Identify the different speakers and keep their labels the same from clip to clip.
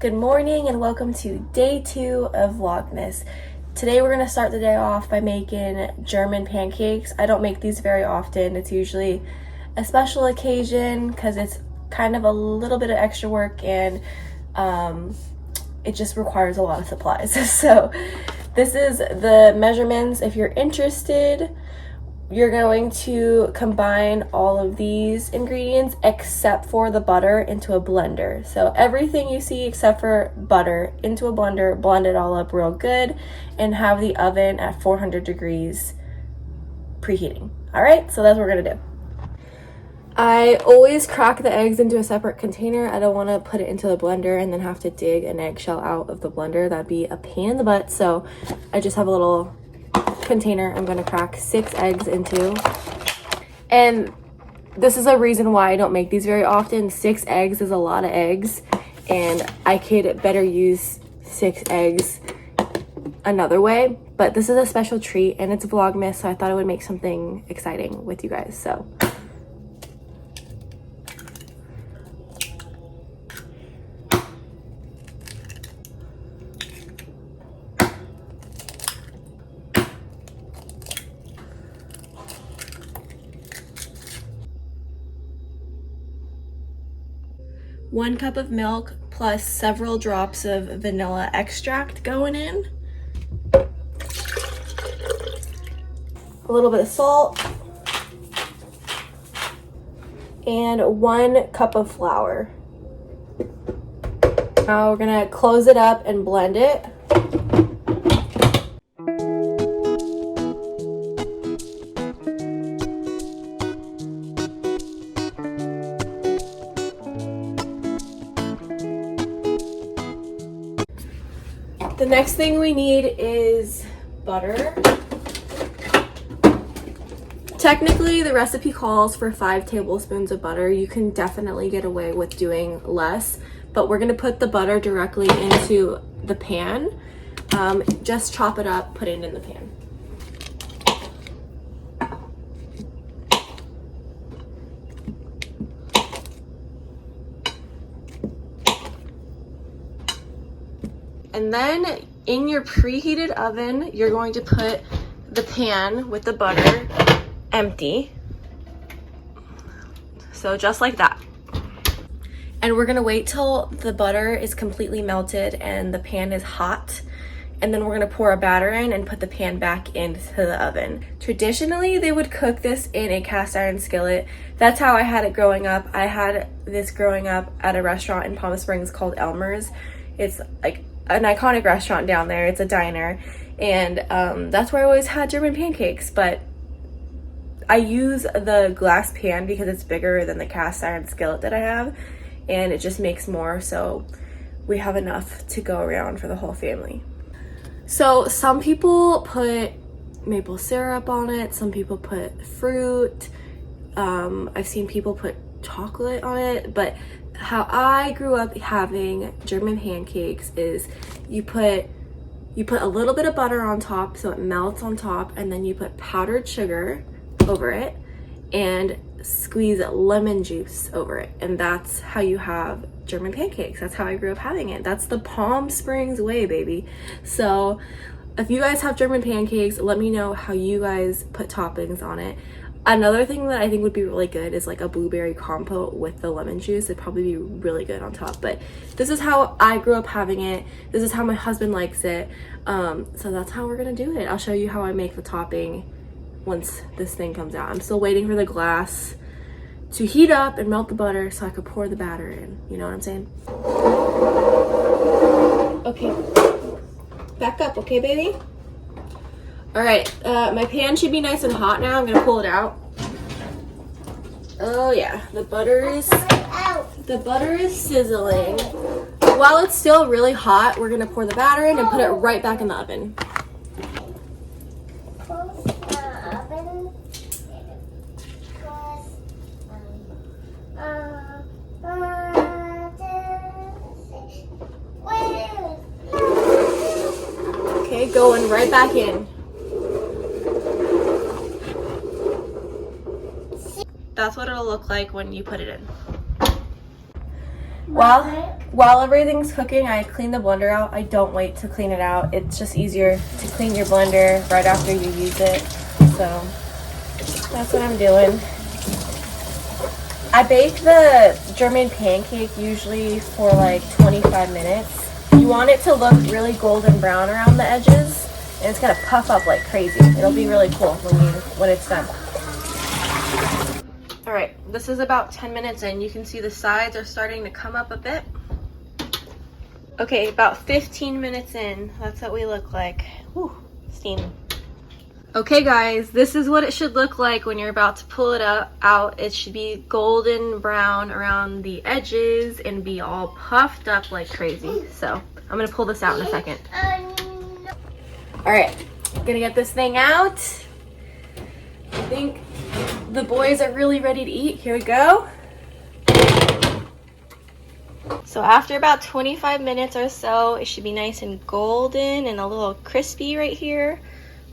Speaker 1: Good morning and welcome to day 2 of Vlogmas. Today we're going to start the day off by making German pancakes. I don't make these very often. It's usually a special occasion because it's kind of a little bit of extra work and it just requires a lot of supplies. So this is the measurements. If you're interested, you're going to combine all of these ingredients except for the butter into a blender. So everything you see except for butter into a blender, blend it all up real good, and have the oven at 400 degrees preheating. All right, so that's what we're gonna do. I always crack the eggs into a separate container. I don't wanna put it into the blender and then have to dig an eggshell out of the blender. That'd be a pain in the butt. So I just have a little container I'm gonna crack 6 eggs into, and this is a reason why I don't make these very often. 6 eggs is a lot of eggs, and I could better use 6 eggs another way, but this is a special treat and it's Vlogmas, so I thought I would make something exciting with you guys. So one cup of milk plus several drops of vanilla extract going in. A little bit of salt. And 1 cup of flour. Now we're gonna close it up and blend it. The next thing we need is butter. Technically, the recipe calls for 5 tablespoons of butter. You can definitely get away with doing less, but we're gonna put the butter directly into the pan. Just chop it up, put it in the pan. And then in your preheated oven, you're going to put the pan with the butter empty. So just like that. And we're gonna wait till the butter is completely melted and the pan is hot. And then we're gonna pour a batter in and put the pan back into the oven. Traditionally, they would cook this in a cast iron skillet. That's how I had it growing up. I had this growing up at a restaurant in Palm Springs called Elmer's. It's like an iconic restaurant down there. It's a diner, and that's where I always had German pancakes. But I use the glass pan because it's bigger than the cast iron skillet that I have, and it just makes more, so we have enough to go around for the whole family. So some people put maple syrup on it, some people put fruit, I've seen people put chocolate on it, but how I grew up having German pancakes is you put a little bit of butter on top so it melts on top, and then you put powdered sugar over it and squeeze lemon juice over it, and that's how you have German pancakes. That's how I grew up having it. That's the Palm Springs way, baby. So if you guys have German pancakes, let me know how you guys put toppings on it. Another thing that I think would be really good is like a blueberry compote with the lemon juice. It'd probably be really good on top, but this is how I grew up having it. This is how my husband likes it. So that's how we're gonna do it. I'll show you how I make the topping once this thing comes out. I'm still waiting for the glass to heat up and melt the butter so I could pour the batter in. You know what I'm saying? Okay, back up, okay, baby? All right, my pan should be nice and hot now. I'm gonna pull it out. Oh yeah, the butter is sizzling. While it's still really hot, we're gonna pour the batter in and put it right back in the oven. Okay, going right back in. That's what it'll look like when you put it in. While everything's cooking, I clean the blender out. I don't wait to clean it out. It's just easier to clean your blender right after you use it. So that's what I'm doing. I bake the German pancake usually for like 25 minutes. You want it to look really golden brown around the edges, and it's gonna puff up like crazy. It'll be really cool when it's done. All right, this is about 10 minutes in. You can see the sides are starting to come up a bit. Okay, about 15 minutes in, that's what we look like. Whew, steam. Okay guys, this is what it should look like when you're about to pull it out. It should be golden brown around the edges and be all puffed up like crazy. So I'm gonna pull this out in a second. All right, gonna get this thing out. I think the boys are really ready to eat. Here we go. So after about 25 minutes or so, it should be nice and golden and a little crispy right here,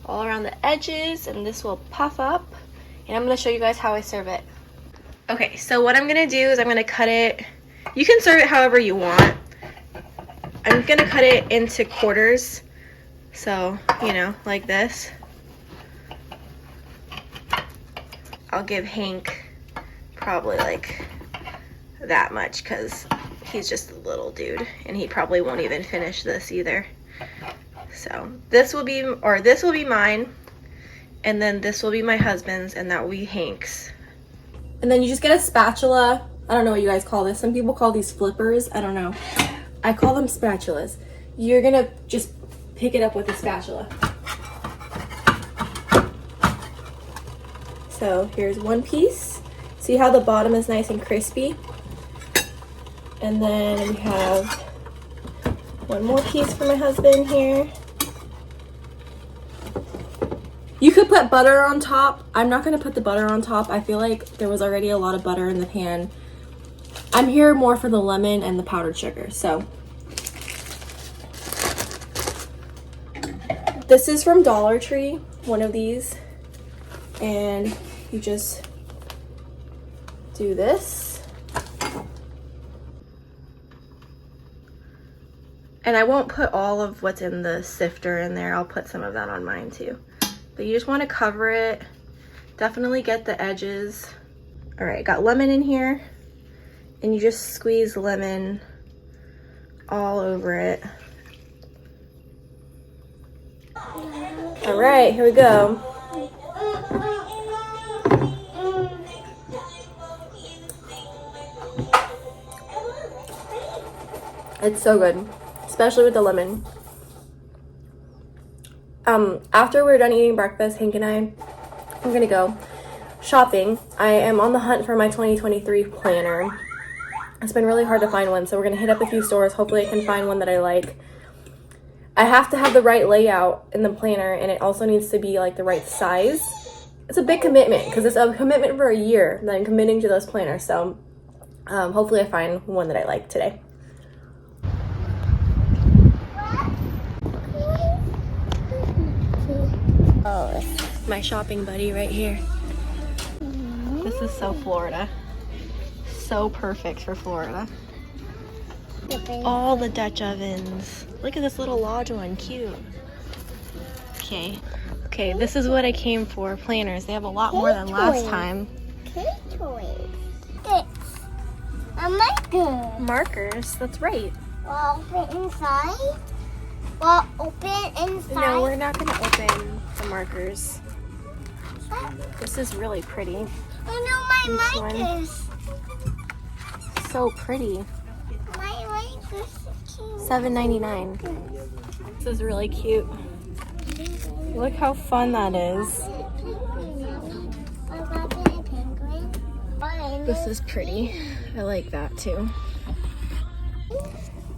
Speaker 1: all around the edges, and this will puff up. And I'm gonna show you guys how I serve it. Okay, so what I'm gonna do is I'm gonna cut it, you can serve it however you want. I'm gonna cut it into quarters. So, you know, like this. I'll give Hank probably like that much because he's just a little dude and he probably won't even finish this either. So this will be mine, and then this will be my husband's, and that will be Hank's. And then you just get a spatula. I don't know what you guys call this. Some people call these flippers. I don't know. I call them spatulas. You're gonna just pick it up with a spatula. So here's one piece. See how the bottom is nice and crispy? And then we have one more piece for my husband here. You could put butter on top. I'm not gonna put the butter on top. I feel like there was already a lot of butter in the pan. I'm here more for the lemon and the powdered sugar. So this is from Dollar Tree, one of these. And you just do this. And I won't put all of what's in the sifter in there. I'll put some of that on mine too. But you just want to cover it. Definitely get the edges. All right, got lemon in here. And you just squeeze lemon all over it. All right, here we go. It's so good, especially with the lemon. After we're done eating breakfast, Hank and I'm gonna go shopping. I am on the hunt for my 2023 planner. It's been really hard to find one, so we're gonna hit up a few stores. Hopefully I can find one that I like. I have to have the right layout in the planner, and it also needs to be like the right size. It's a big commitment because it's a commitment for a year that I'm committing to those planners. So hopefully I find one that I like today. My shopping buddy right here. This is so Florida. So perfect for Florida. All the Dutch ovens. Look at this little lodge one, cute. Okay, this is what I came for, planners. They have a lot more than last time. Markers, that's right.
Speaker 2: Well, open inside? Well, open inside?
Speaker 1: No, we're not gonna open the markers. This is really pretty.
Speaker 2: Oh no, my mic is
Speaker 1: so pretty.
Speaker 2: My mic is cute.
Speaker 1: $7.99. This is really cute. Look how fun that is. This is pretty. I like that too.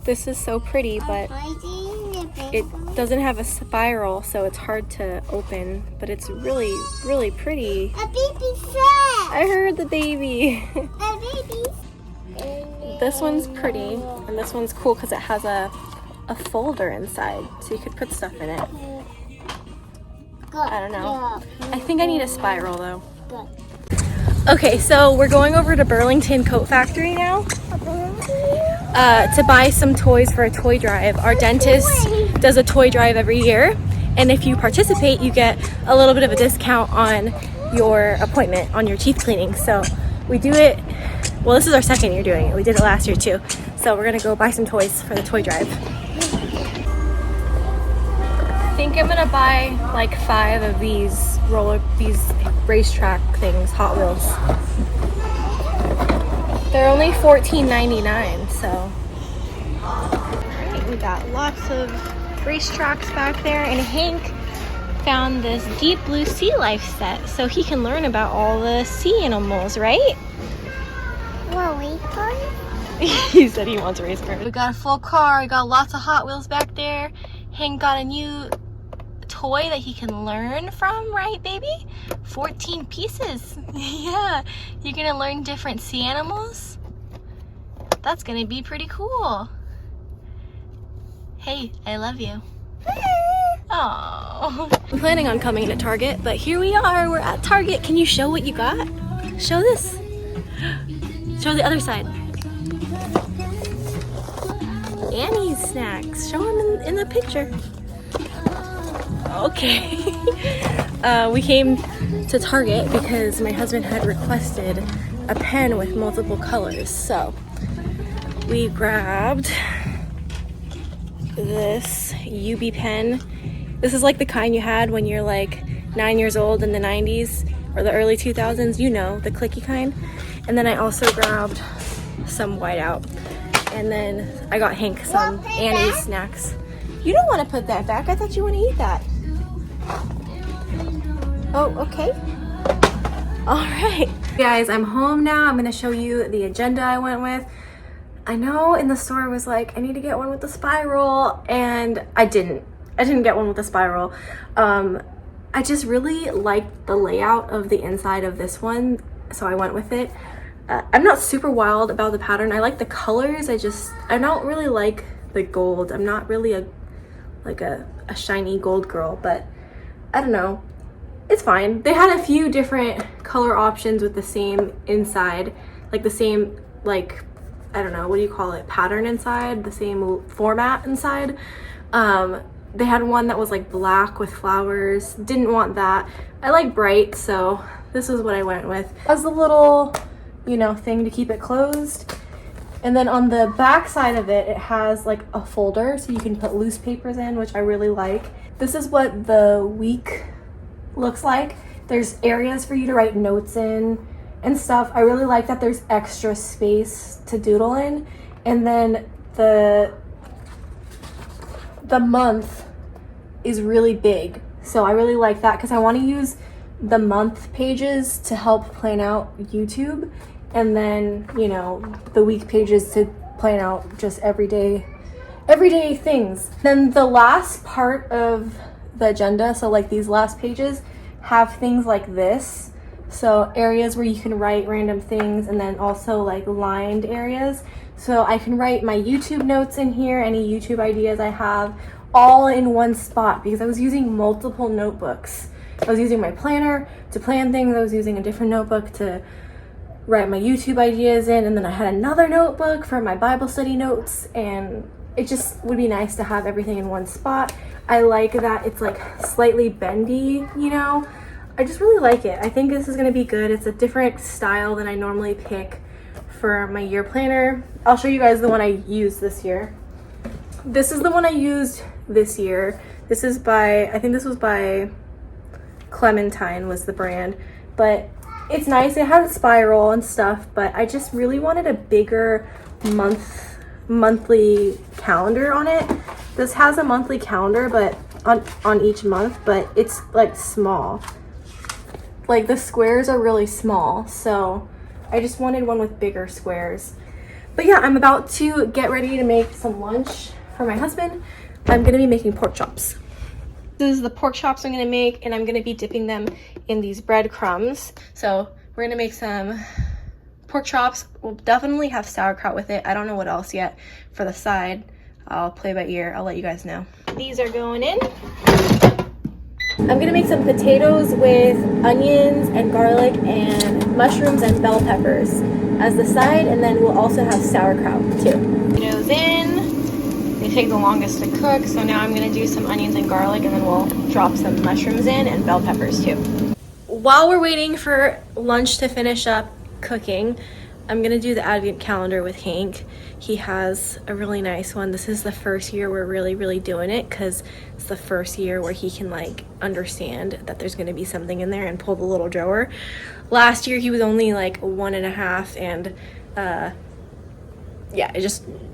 Speaker 1: This is so pretty, but it doesn't have a spiral, so it's hard to open, but it's really, really pretty.
Speaker 2: A baby set.
Speaker 1: I heard the baby.
Speaker 2: A baby.
Speaker 1: This one's pretty, and this one's cool because it has a folder inside, so you could put stuff in it. I don't know. I think I need a spiral though. Okay, so we're going over to Burlington Coat Factory now. to buy some toys for a toy drive. Our dentist does a toy drive every year, and if you participate, you get a little bit of a discount on your appointment, on your teeth cleaning. So we do it, well, this is our second year doing it. We did it last year too. So we're gonna go buy some toys for the toy drive. I think I'm gonna buy like 5 of these racetrack things, Hot Wheels. They're only $14.99, so. Alright, we got lots of racetracks back there, and Hank found this deep blue sea life set so he can learn about all the sea animals, right?
Speaker 2: What, race cars?
Speaker 1: He said he wants a race car. We got a full car, we got lots of Hot Wheels back there. Hank got a new toy that he can learn from, right, baby? 14 pieces. Yeah, you're gonna learn different sea animals. That's gonna be pretty cool. Hey, I love you. Oh, I'm planning on coming to Target, but here we are. We're at Target. Can you show what you got? Show this. Show the other side. Annie's snacks. Show them in the picture. Okay. We came to Target because my husband had requested a pen with multiple colors. So we grabbed this UB pen. This is like the kind you had when you're like 9 years old in the 90s or the early 2000s, you know, the clicky kind. And then I also grabbed some whiteout. And then I got Hank some Annie's snacks. You don't want to put that back. I thought you want to eat that. Oh, okay. All right. Guys, I'm home now. I'm going to show you the agenda I went with. I know in the store I was like, I need to get one with the spiral, and I didn't get one with the spiral. I just really liked the layout of the inside of this one, so I went with it. I'm not super wild about the pattern. I like the colors. I don't really like the gold. I'm not really a shiny gold girl, but I don't know. It's fine. They had a few different color options with the same inside, like the same, like, I don't know, what do you call it, pattern inside, the same format inside. They had one that was like black with flowers. Didn't want that. I like bright, so this is what I went with. It has a little, you know, thing to keep it closed. And then on the back side of it, it has like a folder so you can put loose papers in, which I really like. This is what the week looks like. There's areas for you to write notes in and stuff. I really like that there's extra space to doodle in. And then the month is really big. So I really like that because I want to use the month pages to help plan out YouTube. And then, you know, the week pages to plan out just everyday things. Then the last part of the agenda, so like these last pages, have things like this. So areas where you can write random things, and then also like lined areas. So I can write my YouTube notes in here, any YouTube ideas I have, all in one spot because I was using multiple notebooks. I was using my planner to plan things. I was using a different notebook to write my YouTube ideas in, and then I had another notebook for my Bible study notes, and it just would be nice to have everything in one spot. I like that it's like slightly bendy, you know. I just really like it. I think this is gonna be good. It's a different style than I normally pick for my year planner. I'll show you guys the one I used this year. This is the one I used this year. This is by, I think this was by Clementine was the brand, but it's nice. It has a spiral and stuff, but I just really wanted a bigger monthly calendar on it. This has a monthly calendar, but on each month, but it's like small. Like the squares are really small, so I just wanted one with bigger squares. But yeah, I'm about to get ready to make some lunch for my husband. I'm gonna be making pork chops. This is the pork chops I'm gonna make, and I'm gonna be dipping them in these breadcrumbs. So we're gonna make some pork chops. We'll definitely have sauerkraut with it. I don't know what else yet for the side. I'll play by ear. I'll let you guys know. These are going in. I'm gonna make some potatoes with onions and garlic and mushrooms and bell peppers as the side, and then we'll also have sauerkraut too. potatoes in. They take the longest to cook, so now I'm gonna do some onions and garlic, and then we'll drop some mushrooms in and bell peppers too. While we're waiting for lunch to finish up cooking, I'm gonna do the advent calendar with Hank. He has a really nice one. This is the first year we're really doing it, because it's the first year where he can like understand that there's gonna be something in there and pull the little drawer. Last year he was only like 1.5, and yeah,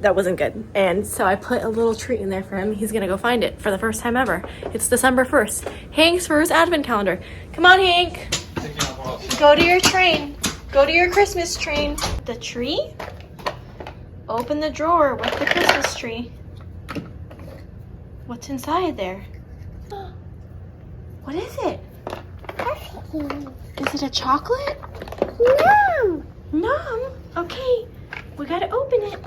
Speaker 1: that wasn't good. And so I put a little treat in there for him. He's gonna go find it for the first time ever. It's December 1st. Hank's first advent calendar. Come on, Hank. Go to your train. Go to your Christmas train. The tree? Open the drawer with the Christmas tree. What's inside there? What is it? Is it a chocolate?
Speaker 2: No.
Speaker 1: Nom. Okay, we gotta open it.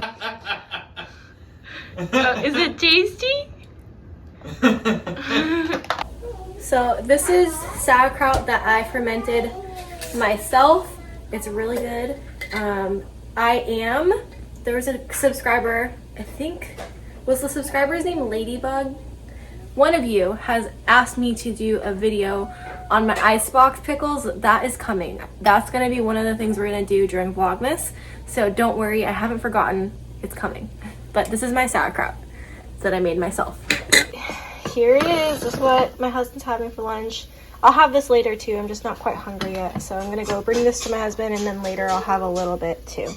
Speaker 1: Is it tasty? So this is sauerkraut that I fermented myself. It's really good. There was a subscriber, I think, was the subscriber's name Ladybug? One of you has asked me to do a video on my icebox pickles. That is coming. That's gonna be one of the things we're gonna do during Vlogmas. So don't worry, I haven't forgotten, it's coming. But this is my sauerkraut that I made myself. Here it is. This is what my husband's having for lunch. I'll have this later too. I'm just not quite hungry yet. So I'm gonna go bring this to my husband, and then later I'll have a little bit too.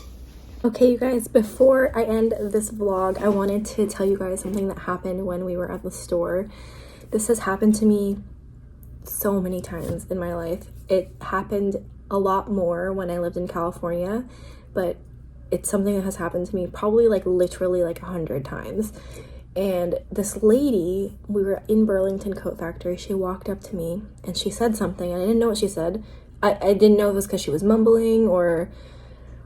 Speaker 1: Okay, you guys, before I end this vlog, I wanted to tell you guys something that happened when we were at the store. This has happened to me so many times in my life. It happened a lot more when I lived in California, but it's something that has happened to me probably like literally like 100 times. And this lady, we were in Burlington Coat Factory, she walked up to me and she said something, and I didn't know what she said. I didn't know if it was because she was mumbling or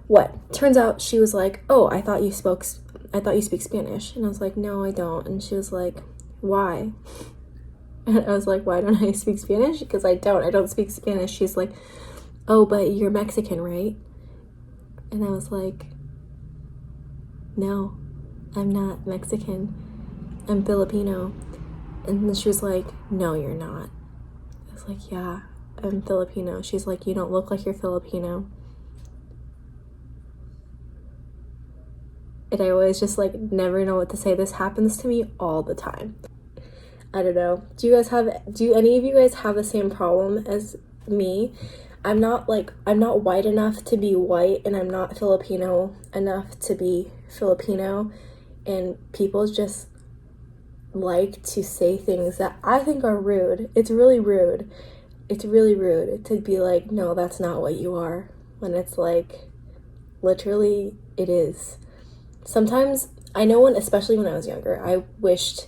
Speaker 1: what. Turns out she was like, oh, I thought you speak Spanish. And I was like, no, I don't. And she was like, why? And I was like, why don't I speak Spanish? Because I don't speak Spanish. She's like, oh, but you're Mexican, right? And I was like, no, I'm not Mexican. I'm Filipino. And then she was like, no, you're not. I was like, yeah, I'm Filipino. She's like, you don't look like you're Filipino. And I always just like never know what to say. This happens to me all the time. I don't know. Do any of you guys have the same problem as me? I'm not white enough to be white, and I'm not Filipino enough to be Filipino, and people just like to say things that I think are rude. It's really rude. It's really rude to be like, no, that's not what you are, when it's like, literally, it is. Sometimes, I know especially when I was younger, I wished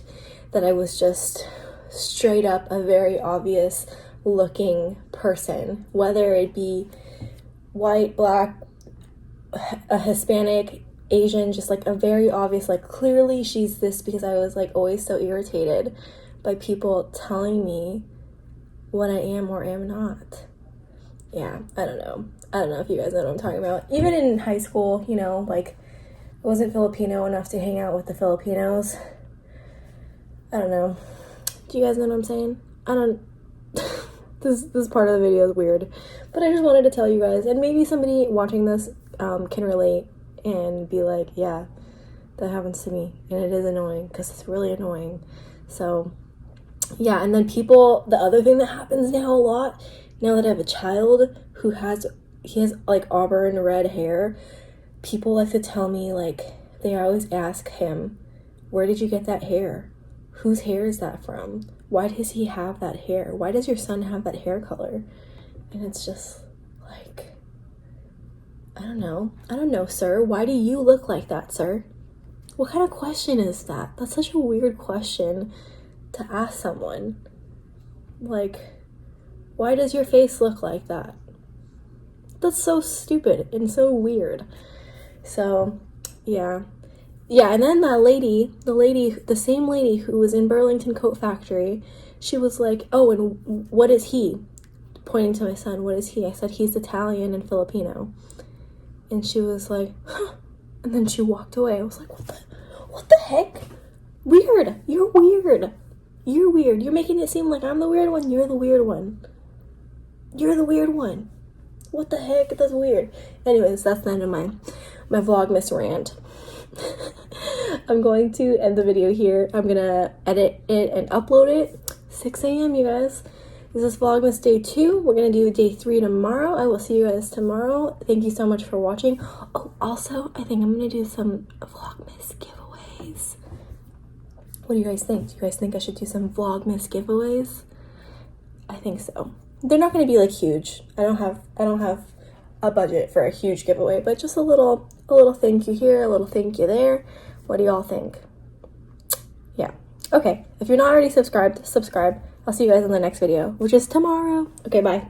Speaker 1: that I was just straight up a very obvious looking person, whether it be white, black, a Hispanic, Asian, just like a very obvious, like clearly she's this, because I was like always so irritated by people telling me what I am or am not. Yeah, I don't know if you guys know what I'm talking about. Even in high school, you know, like I wasn't Filipino enough to hang out with the Filipinos. I don't know. Do you guys know what I'm saying? I don't this part of the video is weird, but I just wanted to tell you guys, and maybe somebody watching this can relate and be like, yeah, that happens to me, and it is annoying, because it's really annoying. So yeah, and then the other thing that happens now a lot, now that I have a child who has like auburn red hair, people like to tell me, like, they always ask him, where did you get that hair? Whose hair is that from? Why does he have that hair? Why does your son have that hair color? And it's just like, I don't know, sir. Why do you look like that, sir? What kind of question is that? That's such a weird question to ask someone. Like, why does your face look like that? That's so stupid and so weird. So, yeah. Yeah, and then the same lady who was in Burlington Coat Factory, she was like, oh, and what is he? Pointing to my son, what is he? I said, he's Italian and Filipino. And she was like, huh. And then she walked away. I was like, what the? What the heck? Weird. You're weird. You're weird. You're making it seem like I'm the weird one. You're the weird one. You're the weird one. What the heck? That's weird. Anyways, that's the end of my Vlogmas rant. I'm going to end the video here. I'm gonna edit it and upload it. 6 a.m. you guys. This is Vlogmas day 2. We're gonna do day 3 tomorrow. I will see you guys tomorrow. Thank you so much for watching. Oh, also, I think I'm gonna do some Vlogmas giveaways. What do you guys think? Do you guys think I should do some Vlogmas giveaways? I think so. They're not gonna be like huge. I don't have a budget for a huge giveaway, but just a little thank you here, a little thank you there. What do y'all think? Yeah. Okay. If you're not already subscribed, subscribe. I'll see you guys in the next video, which is tomorrow. Okay, bye.